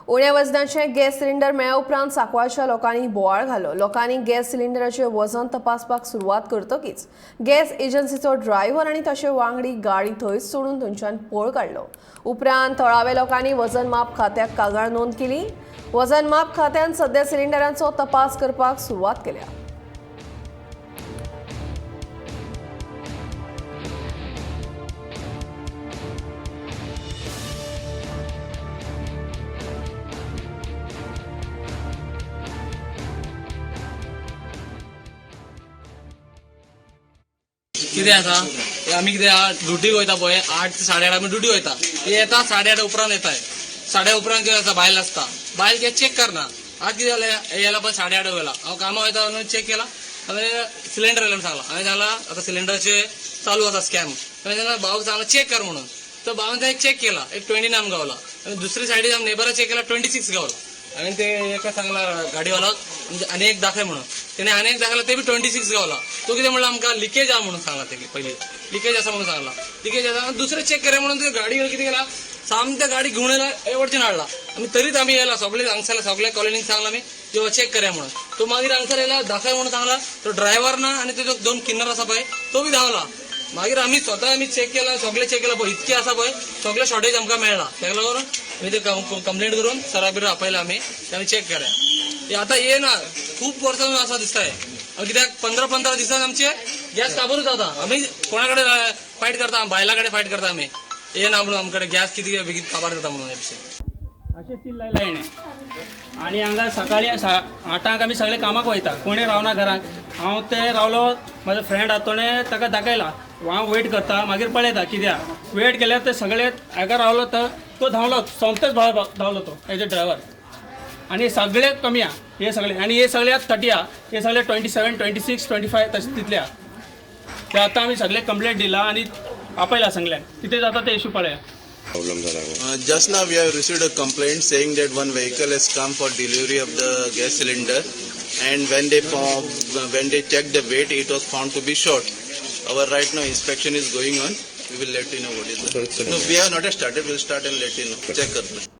उण्या वजनाचे gas cylinder मेळ्ळ्या उपरांत सांकवाळच्या लोकांनी बोवाळ घालो। लोकांनी गॅस सिलिंडराचें वजन तपासपाक सुरवात करतकीच गॅस एजन्सीचो ड्रायव्हर आनी ताचे वांगडी गाडी थंयच सोडून थंयच्यान पळ काडलो। उपरांत थळाव्या लोकांनी वजन माप खात्याक कागाळ नोंद केली। वजन माप खात्यान सध्या सिलिंडरांचो तपास करपाक सुरवात केल्या। कितें आसा आमी कितें ड्युटीक वयता पळय 8 ते 8:30 आमी ड्युटी वयता येता 8:30 उपरांत येताय 8:30 उपरांत कितें आसा बायल आसता बायल कितें चेक करना आज कितें जालें येयला पळय 8:30 वेला हांव कामां वयता म्हणून चेक केला आनी सिलिंडर येयला सांगला हांवें सांगला आतां सिलिंडराचे चालू आसा स्कॅम हांवें सांगला भावाक सांगला चेक कर म्हणून तर भावान ते चेक केला एक 29 गावला आनी दुसरी सायडीक आमी नेबरान चेक केला 26 गावला हांवें ते एका सांगला गाडीवालाक म्हणजे आनी एक दाखय म्हणून तेणे आनी एक दाखयला ते बी 26 गावला तो कितें म्हणला आमकां लिकेज आहा म्हणून सांगला तेगे पयलीं लिकेज आसा म्हणून सांगला लिकेज आसा दुसरें चेक करे म्हणून ते गाडी कितें केला सामकें गाडी घेवन येयला एवडच्यान हाडला आनी तरीच आमी येयला सगळे हांगसर सगळ्या कॉलनीक सांगला आमी जेव्हा चेक करे म्हणून तो मागीर हांगसर येयला दाखय म्हणून सांगला तो ड्रायव्हर ना आनी तेजो 2 किन्नर आसा पळय तो बी धांवला मागीर आमी स्वता आमी चेक केला सगळे चेक केला पळय इतके आसा पळय सगळे शॉर्टेज आमकां मेळ्ळा तेका लागून आमी ते कंप्लेंट करून सरा बिरा आपयला आमी आमी चेक करा आतां येना खूब वर्सां आसा दिसताय कित्याक 15 दिसान आमचे गॅस काबरूच जाता आमी कोणा कडेन फायट करता बायलां कडेन फायट करता आमी येना म्हणून आमचे कडेन गॅस कितें बेगीन काबार जाता म्हणून अशें स्टील लायला हेणें आनी हांगा सकाळीं 8 आमी सगळे कामाक वयता कोणें रावना घरांत हांव ते रावलो म्हाजो फ्रेंड आसा ताणें ताका दाखयला हांव वेट करता मागीर पळयता कित्याक वेट केल्यार ते सगळे हाका रावलो तर तो धांवलो सोमतेच धांवलो तो हेजो ड्रायव्हर आनी सगळे कमी आहा हे सगळे आनी हे सगळे 30 आहा हे सगळे 27, 26, 25 तशें तितले आहा ते आतां आमी सगळे कंप्लेंट दिला आनी आपयला सगळ्यांक कितें जाता ते इशू पळया Just now we have received a complaint saying that one vehicle has come for delivery of the gas cylinder, and when they checked the weight, it was found to be short. Our right now inspection is going on. We will let you know what is the. No, we have not started. We'll start and let you know. Check.